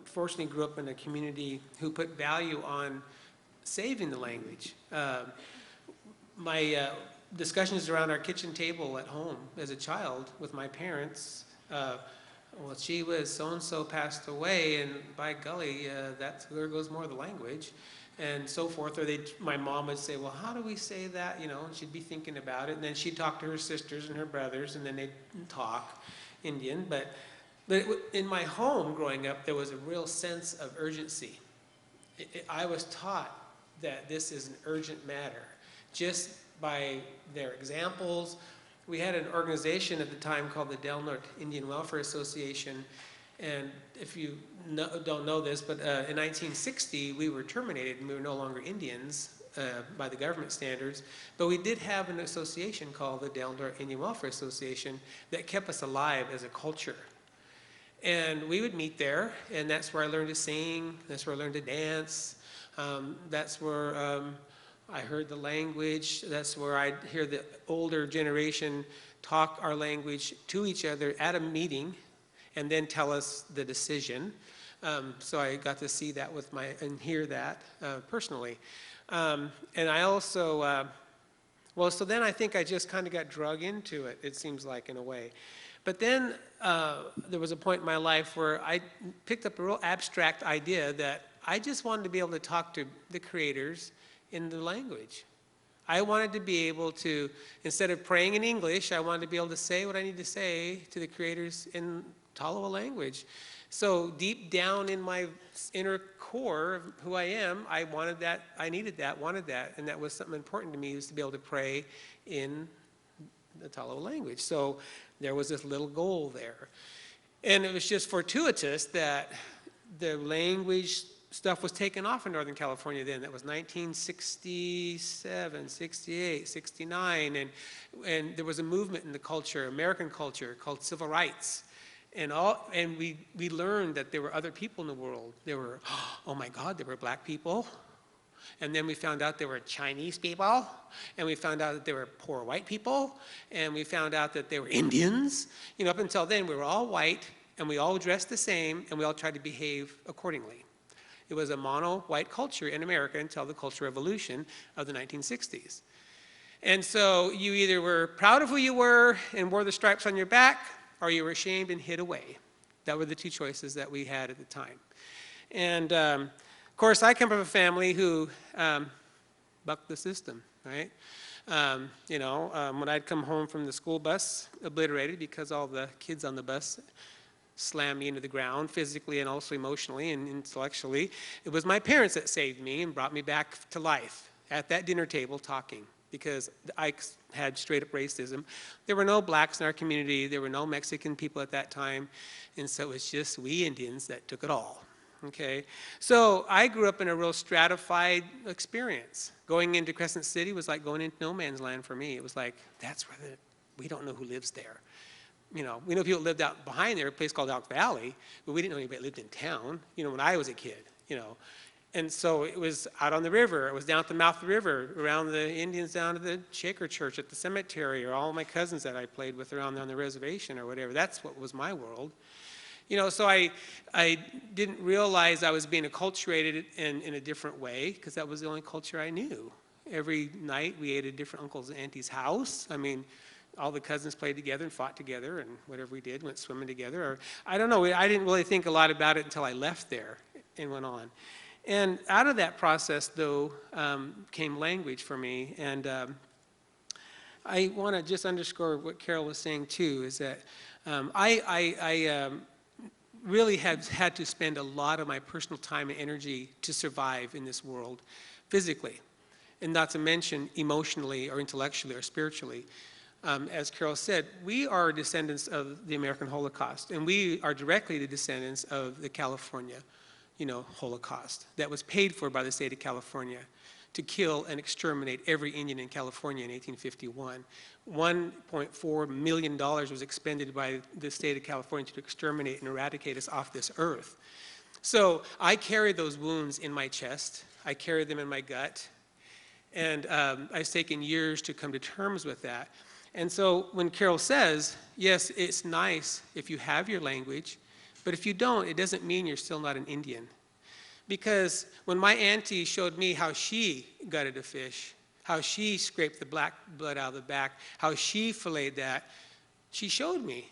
fortunately grew up in a community who put value on saving the language. My discussions around our kitchen table at home as a child with my parents, well, she was so-and-so passed away, and by golly, there goes more of the language, and so forth. Or my mom would say, well, how do we say that? You know, and she'd be thinking about it, and then she'd talk to her sisters and her brothers, and then they'd talk Indian. But in my home growing up, there was a real sense of urgency. I was taught that this is an urgent matter, just by their examples. We had an organization at the time called the Del Norte Indian Welfare Association, and if you don't know this, but in 1960 we were terminated and we were no longer Indians by the government standards, but we did have an association called the Del Norte Indian Welfare Association that kept us alive as a culture. And we would meet there, and that's where I learned to sing, that's where I learned to dance, that's where I heard the language, that's where I'd hear the older generation talk our language to each other at a meeting and then tell us the decision. So I got to see that and hear that personally. And I also, so then I think I just kind of got drug into it, it seems like, in a way. But then there was a point in my life where I picked up a real abstract idea that I just wanted to be able to talk to the creators in the language. I wanted to be able to, instead of praying in English, I wanted to be able to say what I need to say to the creators in Tolowa language. So deep down in my inner core of who I am, I wanted that, I needed that, wanted that, and that was something important to me, was to be able to pray in the Tolowa language. So there was this little goal there. And it was just fortuitous that the language stuff was taken off in Northern California then. That was 1967, 68, 69, and there was a movement in the culture, American culture, called civil rights. And we learned that there were other people in the world. There were, oh my God, there were black people. And then we found out there were Chinese people, and we found out that there were poor white people, and we found out that there were Indians. You know, up until then, we were all white, and we all dressed the same, and we all tried to behave accordingly. It was a mono-white culture in America until the Cultural Revolution of the 1960s. And so you either were proud of who you were and wore the stripes on your back, or you were ashamed and hid away. That were the two choices that we had at the time. And of course, I come from a family who bucked the system, right? When I'd come home from the school bus, obliterated because all the kids on the bus slammed me into the ground physically and also emotionally and intellectually, it was my parents that saved me and brought me back to life at that dinner table talking, because I had straight up racism. There were no blacks in our community, there were no Mexican people at that time, and so it was just we Indians that took it all. Okay, so I grew up in a real stratified experience. Going into Crescent City was like going into no man's land for me. It was like, that's where we don't know who lives there. You know, we know people lived out behind there, a place called Elk Valley, but we didn't know anybody that lived in town, you know, when I was a kid, you know. And so it was out on the river, it was down at the mouth of the river, around the Indians down to the Shaker Church at the cemetery, or all my cousins that I played with around there on the reservation or whatever. That's what was my world. You know, so I didn't realize I was being acculturated in a different way, because that was the only culture I knew. Every night we ate at a different uncle's and auntie's house. I mean, all the cousins played together and fought together, and whatever we did, went swimming together. Or I don't know, I didn't really think a lot about it until I left there and went on. And out of that process, though, came language for me. And I want to just underscore what Carol was saying, too, is that I really have had to spend a lot of my personal time and energy to survive in this world physically, and not to mention emotionally or intellectually or spiritually. As Carol said, we are descendants of the American Holocaust, and we are directly the descendants of the California, Holocaust that was paid for by the state of California to kill and exterminate every Indian in California in 1851. $1.4 million was expended by the state of California to exterminate and eradicate us off this earth. So I carry those wounds in my chest. I carry them in my gut. And it's taken years to come to terms with that. And so when Carol says, yes, it's nice if you have your language, But if you don't, it doesn't mean you're still not an Indian. Because when my auntie showed me how she gutted a fish, how she scraped the black blood out of the back, how she filleted that, she showed me.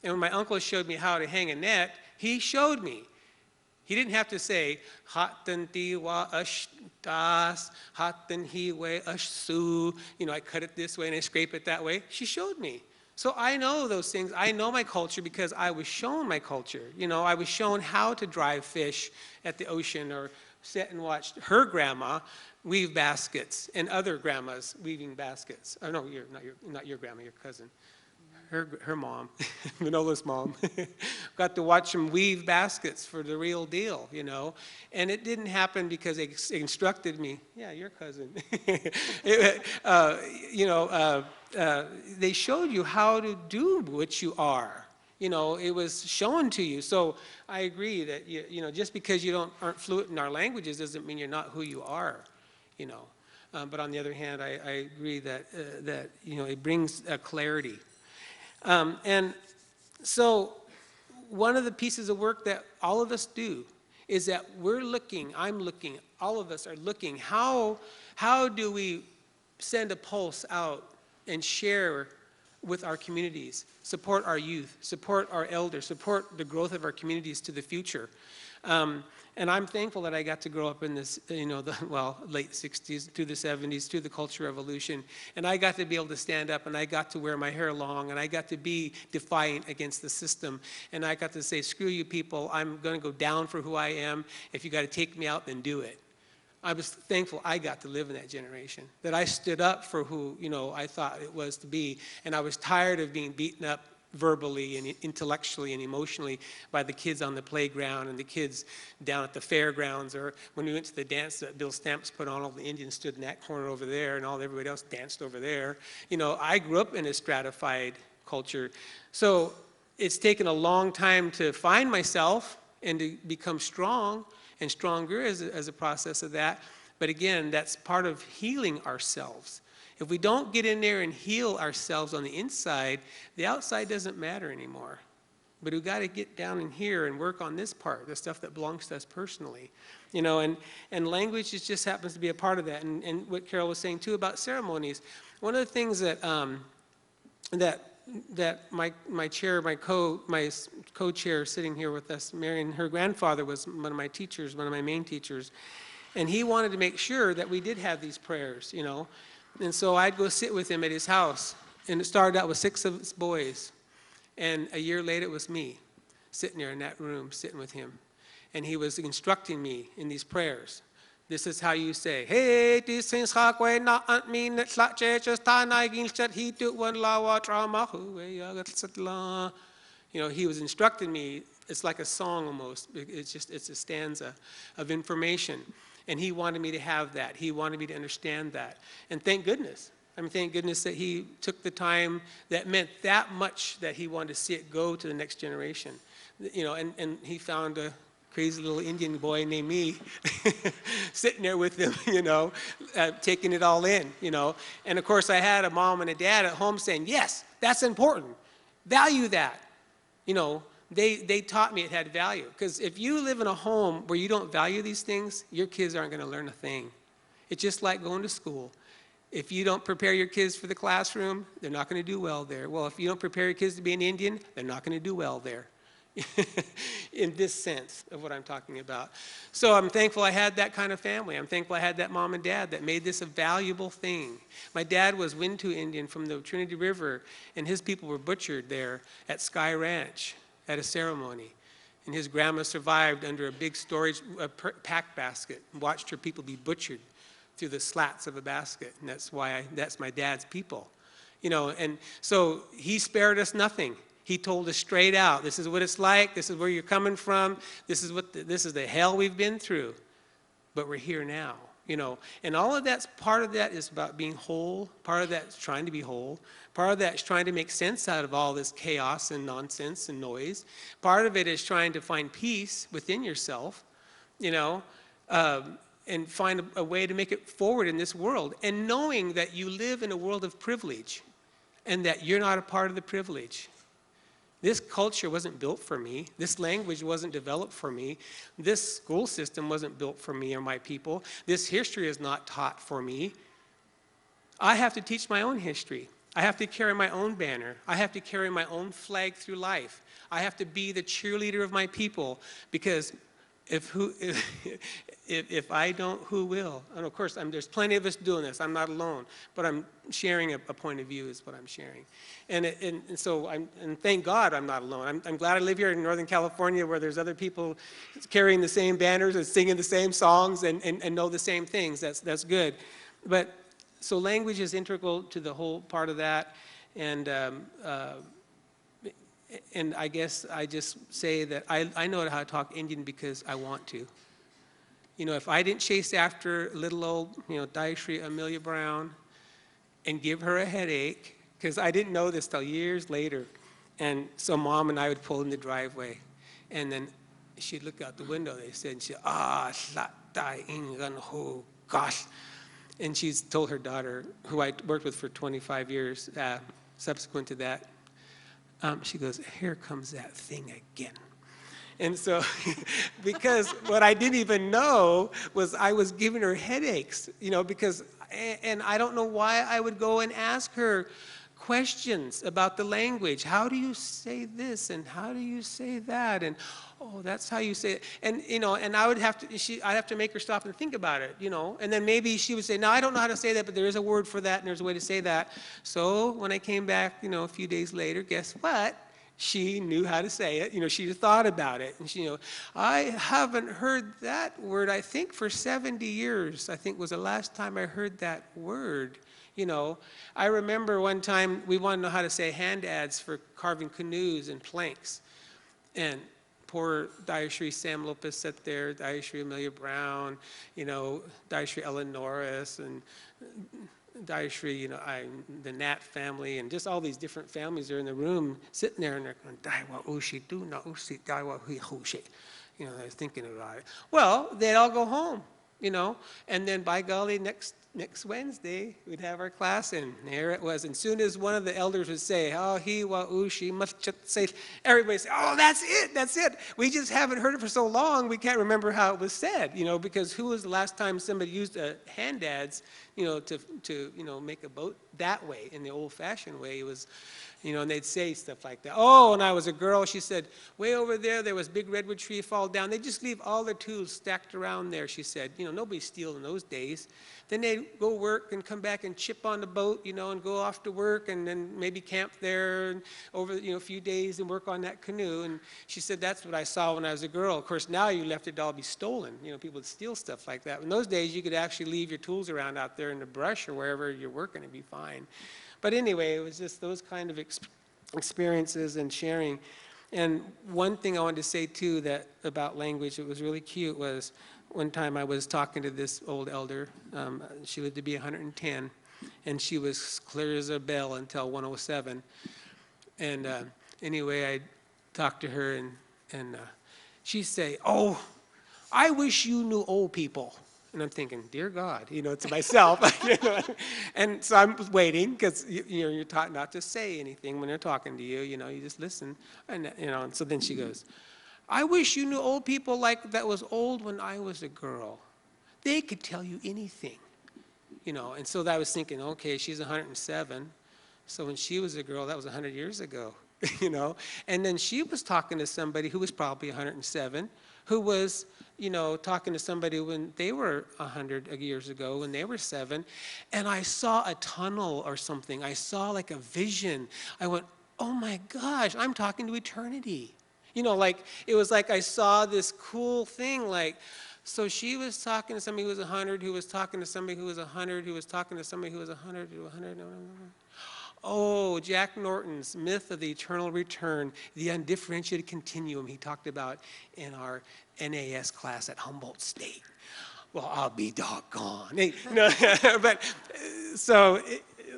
And when my uncle showed me how to hang a net, he showed me. He didn't have to say, hatan tiwa ashtas, hatan hiwe ashsu, I cut it this way and I scrape it that way. She showed me. So I know those things. I know my culture because I was shown my culture. I was shown how to drive fish at the ocean, or sit and watch her grandma weave baskets and other grandmas weaving baskets. Oh no, not your grandma, your cousin. Her mom, Manola's mom, got to watch them weave baskets for the real deal, And it didn't happen because they instructed me. Yeah, your cousin. They showed you how to do what you are. It was shown to you. So I agree that, just because you aren't fluent in our languages doesn't mean you're not who you are, But on the other hand, I agree that, it brings a clarity. And so one of the pieces of work that all of us do is that I'm looking, all of us are looking, how do we send a pulse out and share with our communities, support our youth, support our elders, support the growth of our communities to the future. And I'm thankful that I got to grow up in this, late 60s to the 70s, to the Cultural Revolution. And I got to be able to stand up, and I got to wear my hair long, and I got to be defiant against the system. And I got to say, screw you people, I'm going to go down for who I am. If you got to take me out, then do it. I was thankful I got to live in that generation, that I stood up for who, I thought it was to be. And I was tired of being beaten up verbally and intellectually and emotionally by the kids on the playground and the kids down at the fairgrounds, or when we went to the dance that Bill Stamps put on, all the Indians stood in that corner over there and everybody else danced over there. I grew up in a stratified culture. So it's taken a long time to find myself and to become strong and stronger as a process of that. But again, that's part of healing ourselves. If we don't get in there and heal ourselves on the inside, the outside doesn't matter anymore. But we've got to get down in here and work on this part, the stuff that belongs to us personally. And language just happens to be a part of that. And what Carol was saying too about ceremonies, one of the things that my co-chair sitting here with us, Marion, her grandfather was one of my teachers, one of my main teachers. And he wanted to make sure that we did have these prayers, And so I'd go sit with him at his house, and it started out with 6 of us boys. And a year later, it was me, sitting there in that room, sitting with him. And he was instructing me in these prayers. This is how you say, hey, this things hakwe na mean that he do one lawa trauma. He was instructing me. It's like a song almost. It's a stanza of information. And he wanted me to have that. He wanted me to understand that. And thank goodness. Thank goodness that he took the time that meant that much that he wanted to see it go to the next generation. And he found a crazy little Indian boy named me sitting there with him, taking it all in, And of course, I had a mom and a dad at home saying, yes, that's important. Value that, They taught me it had value. Because if you live in a home where you don't value these things, your kids aren't going to learn a thing. It's just like going to school. If you don't prepare your kids for the classroom, they're not going to do well there. Well, if you don't prepare your kids to be an Indian, they're not going to do well there. In this sense of what I'm talking about. So I'm thankful I had that kind of family. I'm thankful I had that mom and dad that made this a valuable thing. My dad was Wintu Indian from the Trinity River, and his people were butchered there at Sky Ranch at a ceremony. And his grandma survived under a big storage pack basket and watched her people be butchered through the slats of a basket. And that's my dad's people. And so he spared us nothing. He told us straight out, this is what it's like, this is where you're coming from, this is the hell we've been through. But we're here now. And all of part of that is about being whole. Part of that's trying to be whole. Part of that is trying to make sense out of all this chaos and nonsense and noise. Part of it is trying to find peace within yourself, and find a way to make it forward in this world. And knowing that you live in a world of privilege and that you're not a part of the privilege. This culture wasn't built for me. This language wasn't developed for me. This school system wasn't built for me or my people. This history is not taught for me. I have to teach my own history. I have to carry my own banner. I have to carry my own flag through life. I have to be the cheerleader of my people, because if I don't, who will? And of course, there's plenty of us doing this. I'm not alone, but I'm sharing a point of view is what I'm sharing. And thank God I'm not alone. I'm glad I live here in Northern California, where there's other people carrying the same banners and singing the same songs and know the same things. That's good. But so language is integral to the whole part of that. And I guess I just say that I know how to talk Indian because I want to. You know, if I didn't chase after little old, Dayashri Amelia Brown and give her a headache, because I didn't know this till years later. And so Mom and I would pull in the driveway, and then she'd look out the window, they said, and she'd, gosh. And she's told her daughter, who I worked with for 25 years, subsequent to that, she goes, here comes that thing again. And so, because what I didn't even know was I was giving her headaches, and I don't know why I would go and ask her questions about the language. How do you say this? And how do you say that? And, oh, that's how you say it. And, and I'd have to make her stop and think about it, And then maybe she would say, no, I don't know how to say that, but there is a word for that, and there's a way to say that. So when I came back, a few days later, guess what? She knew how to say it. She thought about it. And she, I haven't heard that word, I think, for 70 years, I think was the last time I heard that word. I remember one time we wanted to know how to say hand ads for carving canoes and planks. And poor Dayashri Sam Lopez sat there, Dayashri Amelia Brown, Dayashri Ellen Norris, and Dayashri, the Nat family, and just all these different families are in the room sitting there, and they're going, Daiwa Ushi, do na Ushi, Daiwa Hui Hushi. They're thinking about it. Well, they'd all go home, and then by golly, next Wednesday, we'd have our class, and there it was. And soon as one of the elders would say, oh, he wa ushi must say, everybody say, oh, that's it. We just haven't heard it for so long, we can't remember how it was said, because who was the last time somebody used hand ads, to make a boat that way, in the old-fashioned way? It was, and they'd say stuff like that. Oh, when I was a girl, she said, way over there was a big redwood tree fall down. They just leave all their tools stacked around there, she said. Nobody steal in those days. Then they'd go work and come back and chip on the boat, and go off to work, and then maybe camp there and over, a few days and work on that canoe. And she said, that's what I saw when I was a girl. Of course, now you left it to all be stolen. People would steal stuff like that. In those days, you could actually leave your tools around out there in the brush or wherever you're working and be fine. But anyway, it was just those kind of experiences and sharing. And one thing I wanted to say, too, that about language that was really cute was one time I was talking to this old elder. She lived to be 110, and she was clear as a bell until 107. And anyway, I talked to her, and she'd say, oh, I wish you knew old people. And I'm thinking, dear God, to myself. And so I'm waiting, because you're taught not to say anything when they're talking to you. You just listen. And and so then she goes, I wish you knew old people like that was old when I was a girl. They could tell you anything. And so I was thinking, okay, she's 107. So when she was a girl, that was 100 years ago. And then she was talking to somebody who was probably 107, who was talking to somebody when they were 100 years ago, when they were 7, and I saw a tunnel or something. I saw like a vision. I went, oh my gosh, I'm talking to eternity. Like, it was like I saw this cool thing, like, so she was talking to somebody who was 100, who was talking to somebody who was 100, who was talking to somebody who was 100, to 100, Oh, Jack Norton's Myth of the Eternal Return, the undifferentiated continuum he talked about in our NAS class at Humboldt State. Well, I'll be doggone. But so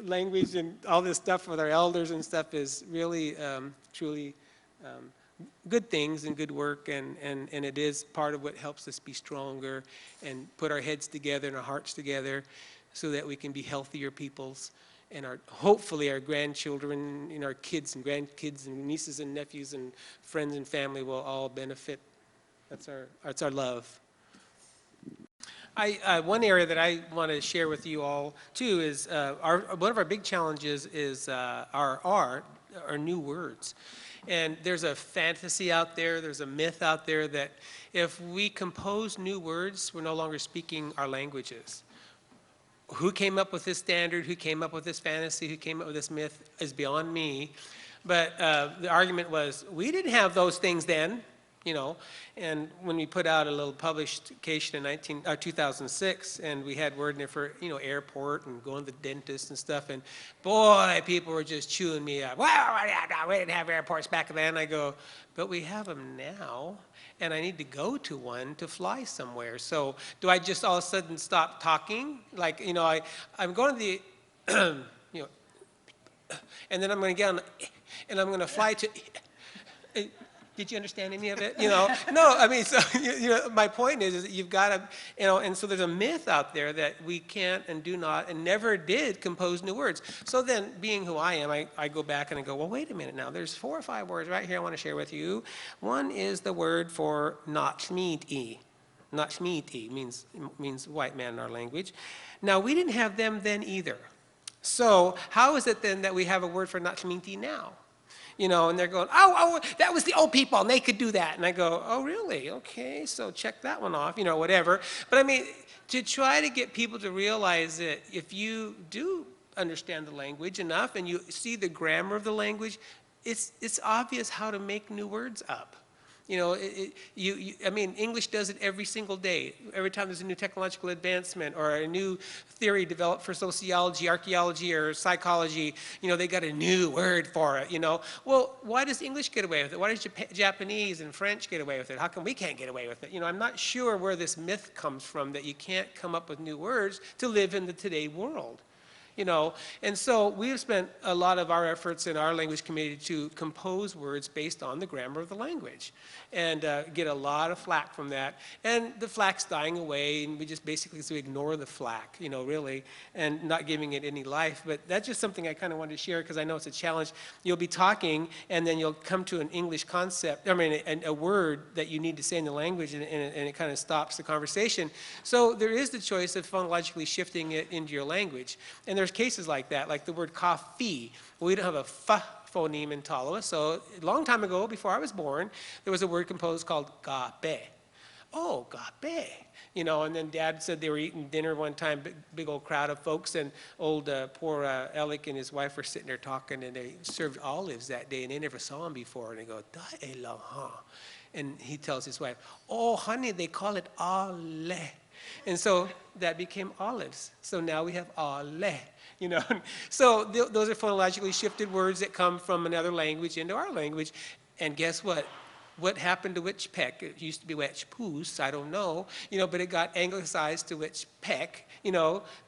language and all this stuff with our elders and stuff is really, truly good things and good work, and it is part of what helps us be stronger and put our heads together and our hearts together so that we can be healthier peoples and hopefully our grandchildren and our kids and grandkids and nieces and nephews and friends and family will all benefit. That's our love. One area that I want to share with you all too is one of our big challenges is our new words. And there's a fantasy out there, there's a myth out there that if we compose new words, we're no longer speaking our languages. Who came up with this standard, who came up with this fantasy, who came up with this myth is beyond me. But the argument was, we didn't have those things then. And when we put out a little publication in 2006, and we had word in there for, airport and going to the dentist and stuff, and boy, people were just chewing me up. Well, we didn't have airports back then. I go, but we have them now, and I need to go to one to fly somewhere. So do I just all of a sudden stop talking? Like, I'm going to the, and then I'm going to get on, and I'm going to fly to, did you understand any of it? No, I mean, so, my point is that you've got to, and so there's a myth out there that we can't and do not and never did compose new words. So then, being who I am, I go back and I go, well, wait a minute now. There's 4 or 5 words right here I want to share with you. One is the word for nachmiti. Nachmiti means white man in our language. Now, we didn't have them then either. So how is it then that we have a word for nachmiti now? And they're going, oh, that was the old people, and they could do that. And I go, oh, really? Okay, so check that one off, whatever. But I mean, to try to get people to realize that if you do understand the language enough and you see the grammar of the language, it's obvious how to make new words up. I mean, English does it every single day. Every time there's a new technological advancement or a new theory developed for sociology, archaeology, or psychology, they got a new word for it, Well, why does English get away with it? Why does Japanese and French get away with it? How come we can't get away with it? I'm not sure where this myth comes from that you can't come up with new words to live in the today world. And so we've spent a lot of our efforts in our language community to compose words based on the grammar of the language and get a lot of flack from that. And the flack's dying away, and we just basically ignore the flack, really, and not giving it any life. But that's just something I kind of wanted to share because I know it's a challenge. You'll be talking, and then you'll come to an English concept, a word that you need to say in the language, and it kind of stops the conversation. So there is the choice of phonologically shifting it into your language. And there's cases like that, like the word coffee. We don't have a f phoneme in Tolowa, so a long time ago, before I was born, there was a word composed called gape. Oh, gape. And then Dad said they were eating dinner one time, big old crowd of folks, and old poor Alec and his wife were sitting there talking, and they served olives that day, and they never saw him before, and they go, da e la ha. And he tells his wife, oh, honey, they call it ale. And so that became olives. So now we have ale. So those are phonologically shifted words that come from another language into our language. And guess what? What happened to which peck? It used to be which poos, I don't know, but it got anglicized to which peck,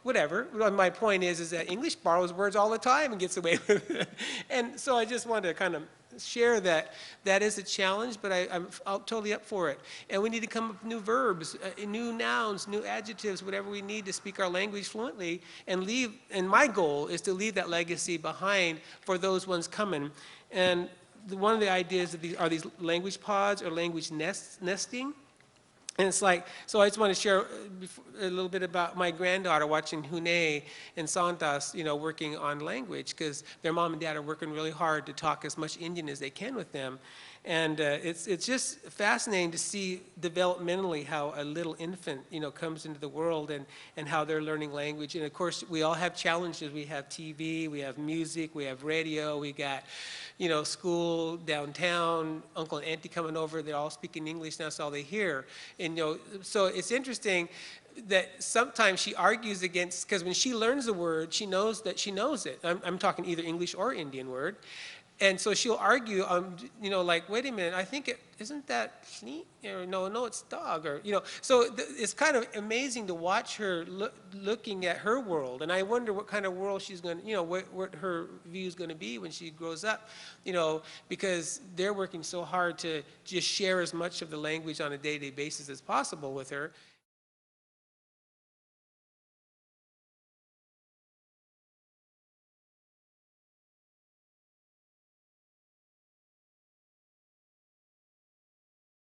whatever. My point is that English borrows words all the time and gets away with it. And so I just wanted to kind of share that is a challenge, but I'm totally up for it. And we need to come up with new verbs, new nouns, new adjectives, whatever we need to speak our language fluently and my goal is to leave that legacy behind for those ones coming. And one of the ideas of these language pods or language nesting. And it's like, so I just want to share a little bit about my granddaughter watching Hune and Santas, working on language because their mom and dad are working really hard to talk as much Indian as they can with them. And it's just fascinating to see developmentally how a little infant, comes into the world and how they're learning language. And of course, we all have challenges. We have TV, we have music, we have radio, we got, school downtown, uncle and auntie coming over, they're all speaking English, that's all they hear. And, so it's interesting that sometimes she argues against, because when she learns a word, she knows that she knows it. I'm talking either English or Indian word. And so she'll argue, like, wait a minute, I think isn't that sneak? Or no, it's dog, or, So it's kind of amazing to watch her looking at her world. And I wonder what kind of world she's going to, what her view is going to be when she grows up, because they're working so hard to just share as much of the language on a day-to-day basis as possible with her.